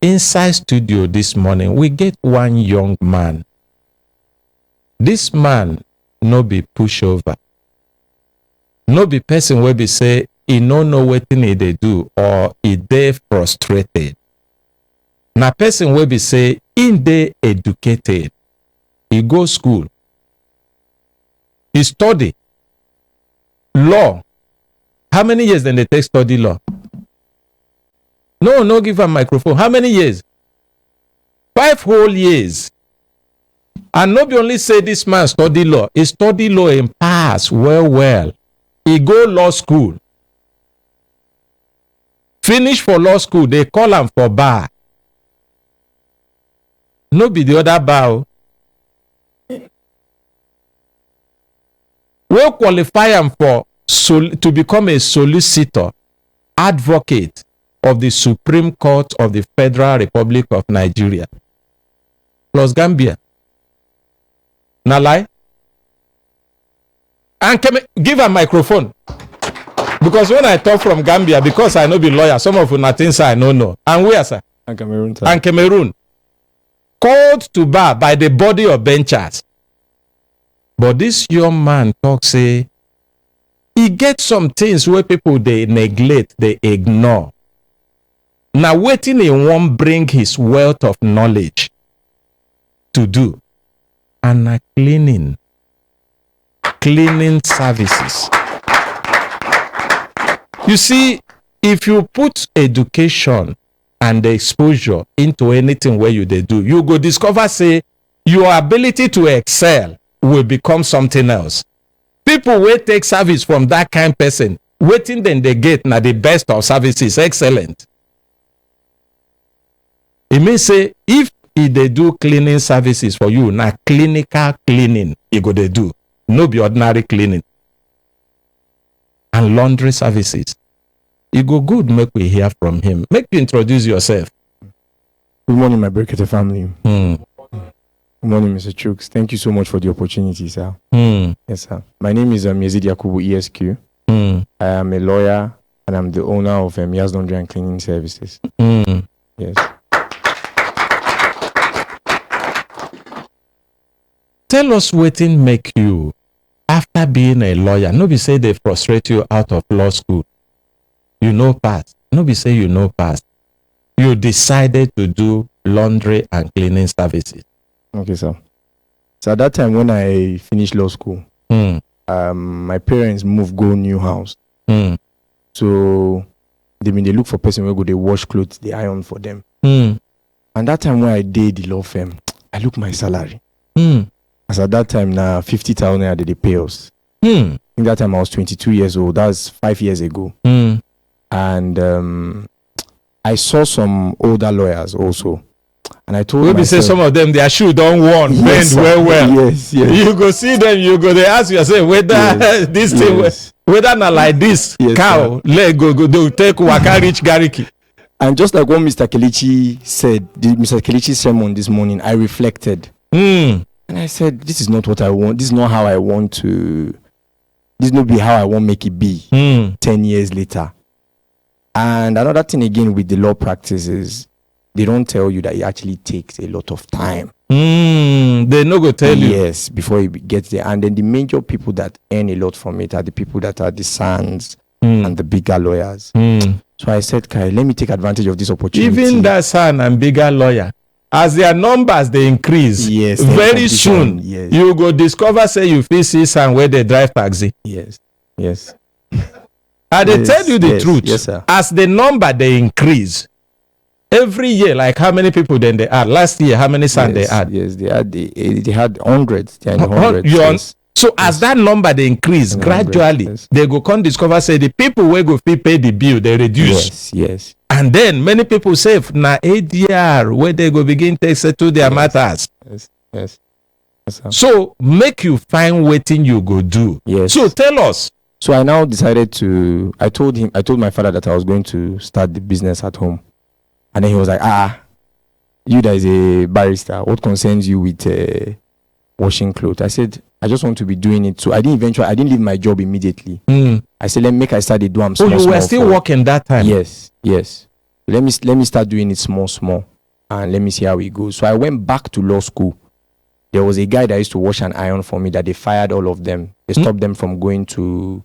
inside studio this morning, we get one young man. This man no be pushover. No be person wey be say he no know wetin he dey do or he dey frustrated. Na person wey be say he dey educated. He go school. He study law. How many years then they take study law? No give am microphone. How many years? 5 whole years. And no be only say this man study law. He study law and pass well. He go law school. Finish for law school. They call him for bar. No be the other bar. We qualify him for to become a solicitor, advocate of the Supreme Court of the Federal Republic of Nigeria plus Gambia. Na lie? And give a microphone. Because when I talk from Gambia, because I know be lawyer, some of you not things I know. And where, sir? And Cameroon. Sir. And Cameroon. Called to bar by the body of benchers. But this young man talk say, he get some things where people they neglect, they ignore. Now waiting he won't bring his wealth of knowledge to do. And cleaning services. You see, if you put education and the exposure into anything where you they do, you go discover say your ability to excel will become something else. People will take service from that kind person, waiting then they get now the best of services, excellent. It means say if they do cleaning services for you, now clinical cleaning you go they do, no be ordinary cleaning. And laundry services. You go good, make we hear from him. Make you introduce yourself. Good morning, my Brekete family. Good morning, Mr. Chooks. Thank you so much for the opportunity, sir. Yes, sir. My name is Yakubu ESQ. I am a lawyer and I'm the owner of Yas Laundry and Cleaning Services. Yes. Tell us wetin make you, after being a lawyer, no be say they frustrate you out of law school. You know past. No be say you know past. You decided to do laundry and cleaning services. Okay, sir. So at that time when I finished law school, my parents moved go new house. So they look for person where go they wash clothes, they iron for them. And that time when I did the law firm, I look my salary. As at that time now 50,000 naira they pay us. In that time I was 22 years old. That's 5 years ago. And I saw some older lawyers also. And I told myself, say some of them their shoe don't worn, bend well. Yes. You go see them, you go they ask yourself whether this thing whether not like this cow leg go they take waka reach Gariki. And just like what Mr. Kelechi said, Mr. Kelechi's sermon this morning, I reflected. And I said, this is not what I want. This is not how I want to. This not be how I want make it be 10 years later. And another thing again with the law practice is they don't tell you that it actually takes a lot of time. They no go tell you. Yes, before you get there. And then the major people that earn a lot from it are the people that are the sons and the bigger lawyers. So I said, Kai, let me take advantage of this opportunity. Even that son and bigger lawyer, as their numbers they increase, very soon you go discover say you feel see son where they drive taxi. Yes. And they tell you the truth. Yes, sir. As the number they increase, every year, like how many people then they add? Last year, how many sons they add? Yes, they had hundreds. They had hundreds. So as that number they increase gradually, they go come discover say the people where go pay the bill they reduce. Yes. And then many people say na ADR where they go begin to settle their matters. Yes. So make you find waiting you go do. Yes. So tell us. So I now decided to. I told my father that I was going to start the business at home, and then he was like, you that is a barrister, what concerns you with washing clothes? I said, I just want to be doing it. So I didn't leave my job immediately. I said, I start the do. You were still working that time? Yes. Let me start doing it small. and let me see how it goes. So I went back to law school. There was a guy that used to wash and iron for me that they fired all of them. They stopped them from going to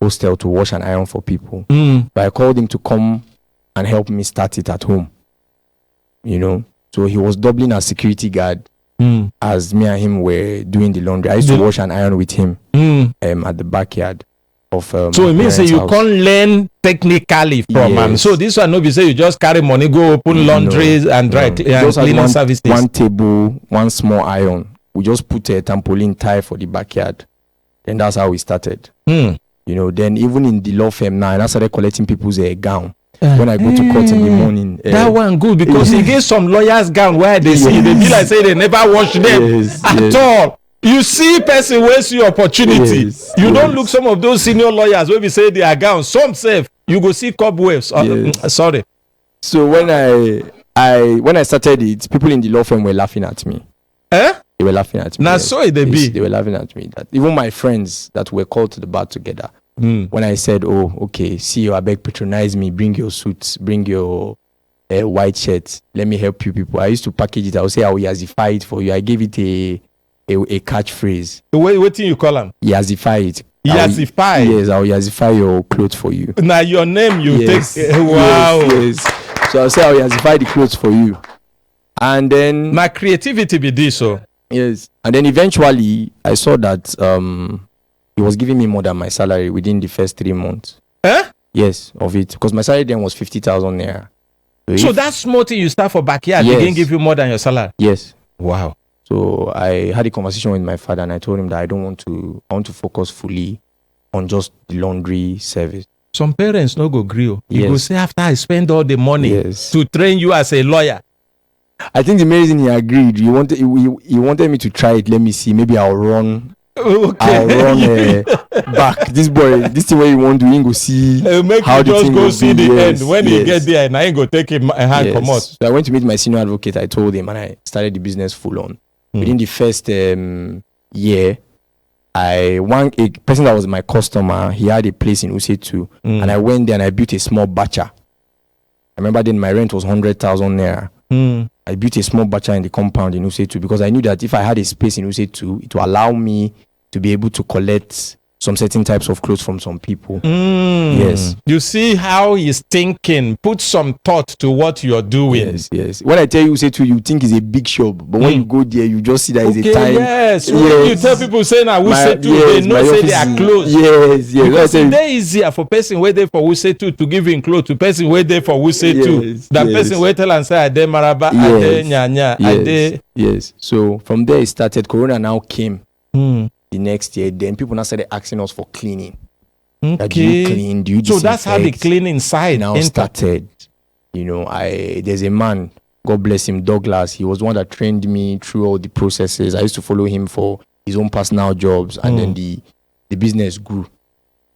hostel to wash and iron for people. But I called him to come and help me start it at home. You know, so he was doubling as security guard as me and him were doing the laundry. I used to wash and iron with him at the backyard of so it means that you can't learn technically from him. So this one no be say you just carry money go open laundries and dry cleaning services. One table, one small iron. We just put a trampoline tie for the backyard. And that's how we started. You know, then even in the law firm now, I started collecting people's gown. When I go to court in the morning. That one good because he gave some lawyers gown where they see they be like say they never wash them at all. You see person where see opportunity. You don't look some of those senior lawyers where we say they are gown. Some safe you go see cobwebs. Sorry. So when I started it, people in the law firm were laughing at me. They were laughing at me. Now so it be. They were laughing at me. That even my friends that were called to the bar together. When I said, oh, okay, see, I beg, patronize me, bring your suits, bring your white shirts, let me help you people. I used to package it. I would say, I will yazify it for you. I gave it a catchphrase. What do you call them? Yazify it. Yazify? Yes, I will yazify your clothes for you. Now your name, you take. Wow. Yes. So I'll say, I will yazify the clothes for you. And then. My creativity be this, so. Yes. And then eventually, I saw that he was giving me more than my salary within the first 3 months. Yes, of it. Because my salary then was 50,000 naira. So that small thing you start for backyard, they didn't give you more than your salary? Yes. Wow. So I had a conversation with my father and I told him that I want to focus fully on just the laundry service. Some parents no go agree. You go say after I spend all the money to train you as a lawyer. I think the main reason he agreed, he wanted me to try it. Let me see. Maybe I'll run. Okay. I'll run back. This thing where you want to do, you go see make how you just go see the end. When you get there, and I ain't go take him a hand come out. So I went to meet my senior advocate. I told him, and I started the business full on. Within the first year, a person that was my customer, he had a place in Use too, and I went there and I built a small bacha. I remember then my rent was 100,000 naira. I built a small bacha in the compound in Use too because I knew that if I had a space in Use too, it will allow me to be able to collect some certain types of clothes from some people. Yes. You see how he's thinking. Put some thought to what you're doing. Yes. When I tell you, say to you think it's a big shop, but when you go there, you just see that it's a time. Yes. You tell people saying I will say too, they know say they are close. Yes. Because it's easier for person where they for who say too to give him clothes to person where they for who say too. That person where tell and say Ade Maraba, Ade Nyanya, Ade. Yes. So from there it started. Corona now came. The next year, then people now started asking us for cleaning. Okay. Do you clean? Do you disinfect? So that's how the cleaning side now started. You know, there's a man, God bless him, Douglas. He was the one that trained me through all the processes. I used to follow him for his own personal jobs, and then the business grew.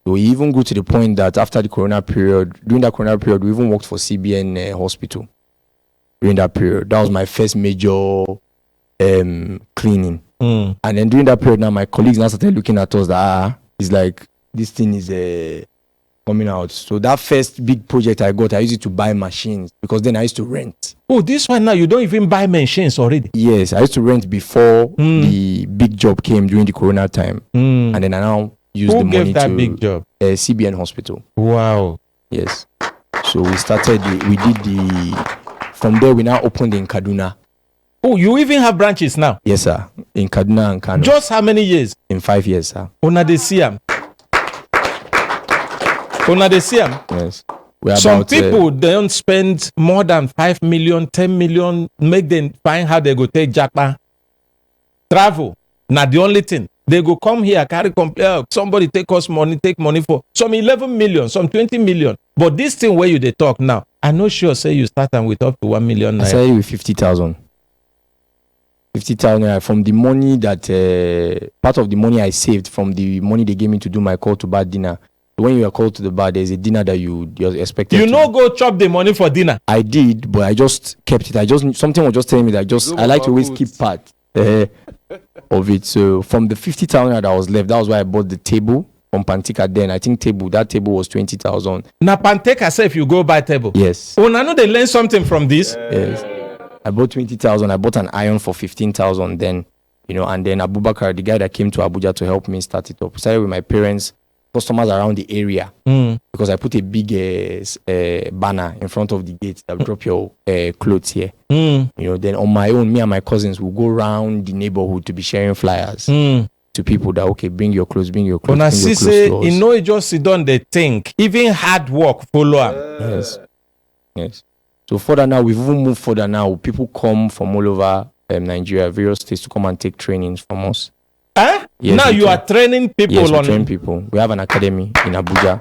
So he even grew to the point that after the Corona period, during that Corona period, we even worked for CBN hospital. During that period, that was my first major cleaning. And then during that period now, my colleagues now started looking at us that it's like this thing is coming out. So that first big project I got, I used it to buy machines because then I used to rent. Oh, this one now you don't even buy machines already? Yes, I used to rent before the big job came during the Corona time, and then I now use the money gave that to big job? CBN hospital. Wow. Yes. So we started. From there we now opened in Kaduna. Oh, you even have branches now? Yes, sir. In Kaduna and Kano. Just how many years? In 5 years, sir. Una de siam. Yes. Some people don't spend more than 5 million, 10 million, make them find how they go take japa. Travel. Not the only thing. They go come here, carry somebody take us money, take money for some 11 million, some 20 million. But this thing where you they talk now, I'm not sure say you start with up to 1 million. I started with 50,000. 50,000 from the money that part of the money I saved from the money they gave me to do my call to bar dinner. When you are called to the bar, there's a dinner that you're expected. You know, go chop the money for dinner. I did, but I just kept it. Something was just telling me that I like to always keep part of it. So from the 50,000 that was left, that was why I bought the table from Pantika. Then I think that table was 20,000. Now Pantika say if you go buy table. Yes. Oh, now they learn something from this. Yes. I bought 20,000. I bought an iron for 15,000 then, and then Abubakar, the guy that came to Abuja to help me start it up, started with my parents, customers around the area, because I put a big banner in front of the gate that drop your clothes here. Then on my own, me and my cousins will go around the neighborhood to be sharing flyers to people that, okay, bring your clothes, bring your clothes. When I say, it just sit down, they think, even hard work follow am. Yes. So further now, we've even moved further now. People come from all over Nigeria, various states, to come and take trainings from us. Yes, now you are training people. Yes, we train people. We have an academy in Abuja.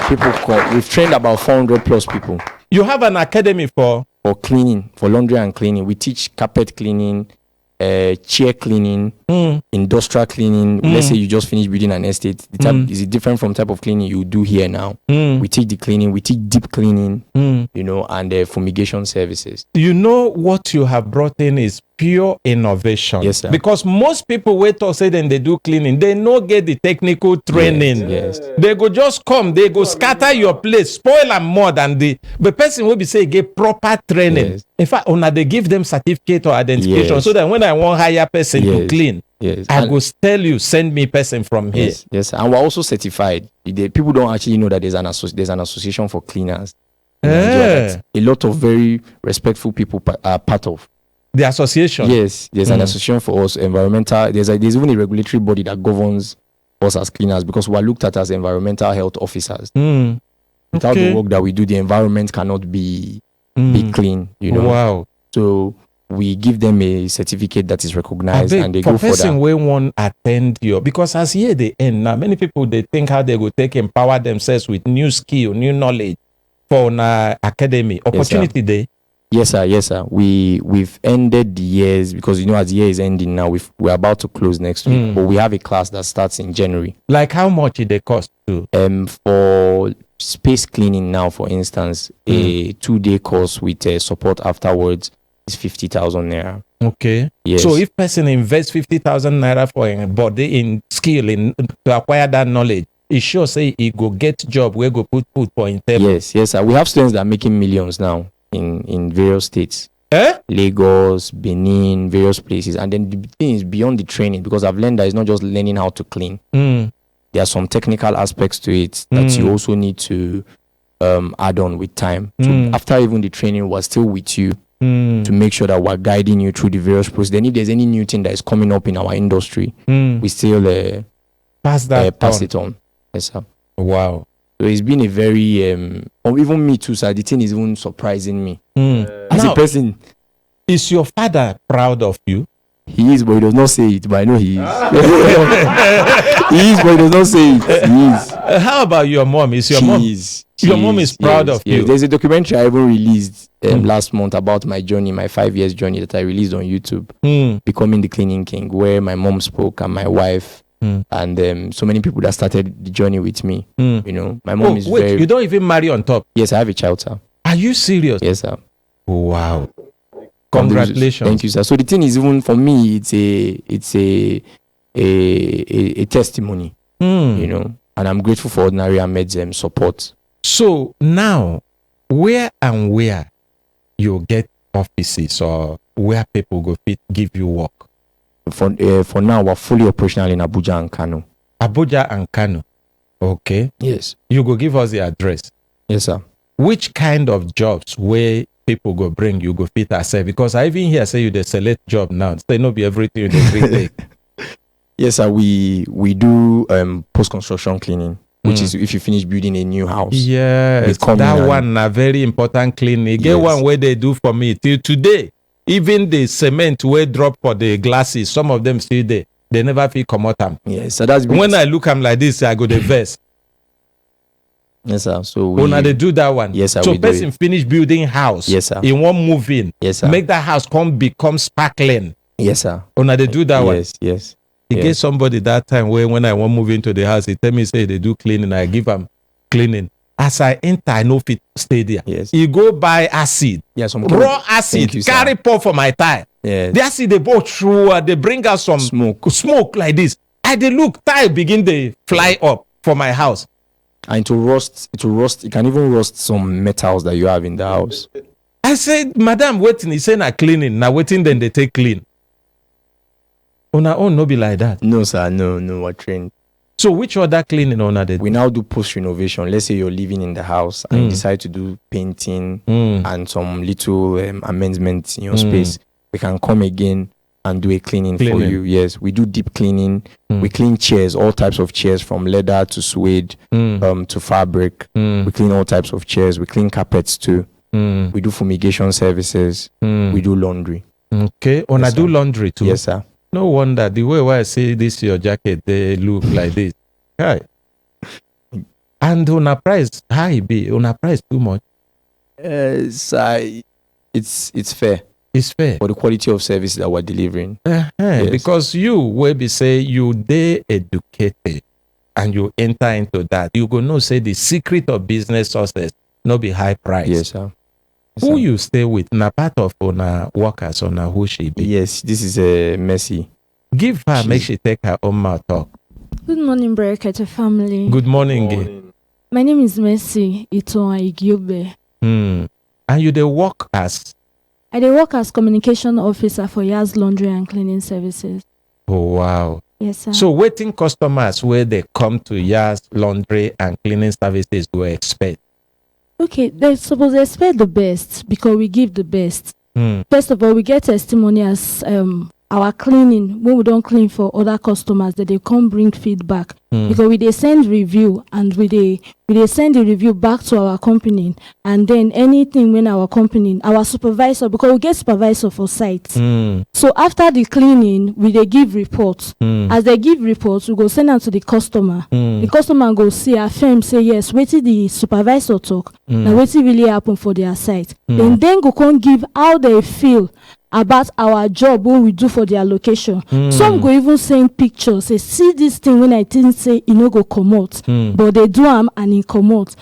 People come. We've trained about 400 plus people. You have an academy for cleaning, for laundry and cleaning. We teach carpet cleaning, chair cleaning, industrial cleaning. Let's say you just finished building an estate. The type is it different from type of cleaning you do here now? We teach the cleaning. We teach deep cleaning. And fumigation services. What you have brought in is pure innovation. Yes, sir. Because most people wait to say then they do cleaning, they no get the technical training. Yes. They go just come, they go scatter your place, spoil and more than the person will be say get proper training. Yes. In fact, they give them certificate or identification, so that when I want hire person to clean, I go tell you, send me person from here. Yes, and we're also certified. People don't actually know that there's an association for cleaners. A lot of very respectful people are part of the association. Yes, there's an association for us, environmental. There's even a regulatory body that governs us as cleaners, because we are looked at as environmental health officers. Without the work that we do, the environment cannot be clean. Wow. So we give them a certificate that is recognized, and they go for that. Person we won't attend your, because as here they end now, many people they think how they go take empower themselves with new skill, new knowledge for an academy opportunity day. Yes, sir. We've ended the years, because as the year is ending now, we're about to close next week. But we have a class that starts in January. Like how much it they cost to? For space cleaning now, for instance, a 2-day course with support afterwards is 50,000 naira. Okay. Yes. So if person invests 50,000 naira for a body in skill to acquire that knowledge, it sure say he go get job where go put food for him table. Yes, sir. We have students that are making millions now in various states. Lagos, Benin, various places. And then the thing is beyond the training, because I've learned that it's not just learning how to clean. There are some technical aspects to it that you also need to add on with time. So after even the training, we're still with you to make sure that we're guiding you through the various processes. Then if there's any new thing that is coming up in our industry, we still pass it on. Yes, sir. Wow. So it's been a very even me too, sir. The thing is even surprising me. As a person. Is your father proud of you? He is, but he does not say it. But I know he is. He is, but he does not say it. He is. How about your mom? Is your mom? Your mom is proud of you. There's a documentary I even released last month about my journey, my 5 years journey, that I released on YouTube, Becoming the Cleaning King, where my mom spoke and my wife. And so many people that started the journey with me. My mom is very. You don't even marry on top? Yes, I have a child, sir. Are you serious? Yes, sir. Wow. Congratulations. Thank you, sir. So the thing is, even for me, it's a testimony. And I'm grateful for Ordinary Ahmed's support. So now, where you get offices, or where people go fit give you work? For now, we're fully operational in Abuja and Kano. Abuja and Kano. Okay. Yes. You go give us the address. Yes, sir. Which kind of jobs where people go bring you go fit ourselves? Because I even hear say you the select job now. Say no be everything you dey take. Yes, sir. We do post-construction cleaning, which is if you finish building a new house. Yes, that one a very important cleaning. Get one where they do for me till today. Even the cement where drop for the glasses, some of them still there. They never feel come out them. Yes, so that's when I look am like this, I go the verse. Yes, sir. So now they do that one. Yes, sir. So person finish building house. Yes, sir. In one move in. Yes, sir. Make that house become sparkling. Yes, sir. Now they do that one. Yes. He gave somebody that time when I want move into the house, he tell me say they do cleaning. I give them cleaning. As I enter, I know fit stay there. Yes. He go buy acid. Yes, raw acid. Carry pour for my tie. Yes. The acid they bought through. They bring out some smoke like this. I they look tie begin they fly up for my house. And it will rust. It can even rust some metals that you have in the house. I said, madam, waiting. He said, na cleaning. Now waiting, then they take clean. On our own, no be like that. No, sir. No, we're trained. So which other cleaning on that? We now do post renovation. Let's say you're living in the house and you decide to do painting and some little amendments in your space. We can come again and do a cleaning for you. Yes, we do deep cleaning. We clean chairs, all types of chairs, from leather to suede to fabric. We clean all types of chairs. We clean carpets too. We do fumigation services. We do laundry. Okay, I do laundry too. Yes, sir. No wonder the way I see this your jacket, they look like this. Right. And on a price, how it be? On a price too much? Sir, it's fair. It's fair for the quality of service that we're delivering. Yes. Because you will be say you they educated and you enter into that, you go know say the secret of business success not be high price. Yes, sir. Yes, who sir. you stay with? Na part of on workers on who she be? Yes, this is a Mercy. Give her, make she take her own mouth talk. Good morning, Brekete Family. Good morning. My name is Mercy Itoa Igiobe. And you they work as? I dey work as communication officer for Yas Laundry and Cleaning Services. Oh wow. Yes, sir. So waiting customers where they come to Yas Laundry and Cleaning Services will expect. Okay, they're supposed to expect the best because we give the best. First of all, we get testimony as our cleaning, when we don't clean for other customers, that they come bring feedback because we they send review and we they send the review back to our company, and then anything when our company, our supervisor, because we get supervisor for site. So after the cleaning, we they give reports. As they give reports, we go send them to the customer. The customer go see our firm say yes, wait till the supervisor talk. Now wait till really happen for their site. Then go come give how they feel about our job when we do for their location. Some go even send pictures, say see this thing when I didn't say it no go come out, but they do them and it come out.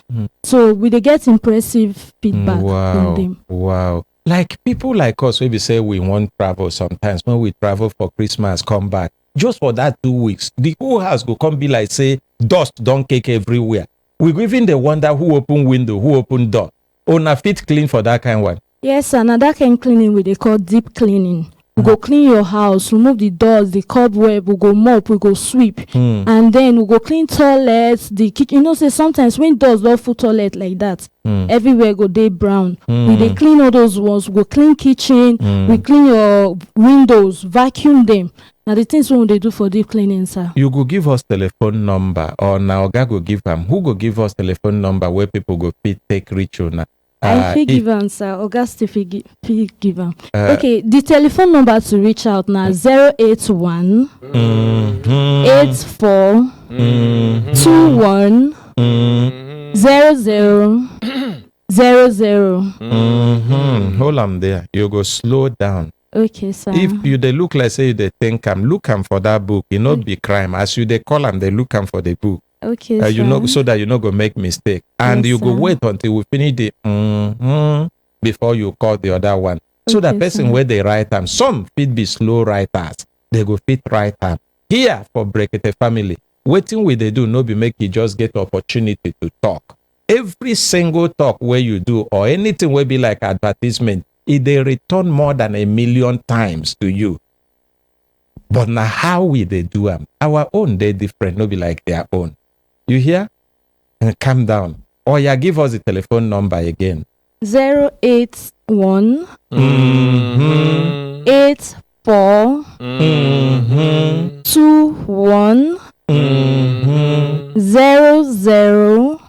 So we they get impressive feedback from them. Wow. Like people like us, we say we want travel sometimes. When we travel for Christmas, come back. Just for that 2 weeks, the whole house go come be like say dust don't cake everywhere. We go even the wonder who open window, who open door. On a fit clean for that kind one. Yes, another kind cleaning we they call deep cleaning. We go clean your house, remove the doors, the cobweb, we go mop, we go sweep, and then we go clean toilets, the kitchen. You know, say sometimes when doors don't full toilet like that, everywhere go day brown. We they clean all those ones. We go clean kitchen, we clean your windows, vacuum them. Now the things when they do for deep cleaning, sir. You go give us telephone number, or now Oga go give them. Who go give us telephone number where people go fit take reach you now? I feel give am, sir. August if give am. Okay, the telephone number to reach out now 081 84 21 00. Hold on there. You go slow down. Okay, sir. If you they look like say they think look am for that book, it not be crime. As you they call them, they look am for the book. Okay, you know, so that you not go make mistake, and yes, you go sir. wait until we finish the before you call the other one. So Okay, that person sir. where they write them, some fit be slow writers, they go fit write them. Here for Brekete Family, waiting with they do no be make you just get opportunity to talk. Every single talk where you do or anything will be like advertisement, it they return more than 1 million times to you. But now how we they do them? Our own they different, no be like their own. You hear? And calm down. Or yeah, give us the telephone number again. 081 84 21 00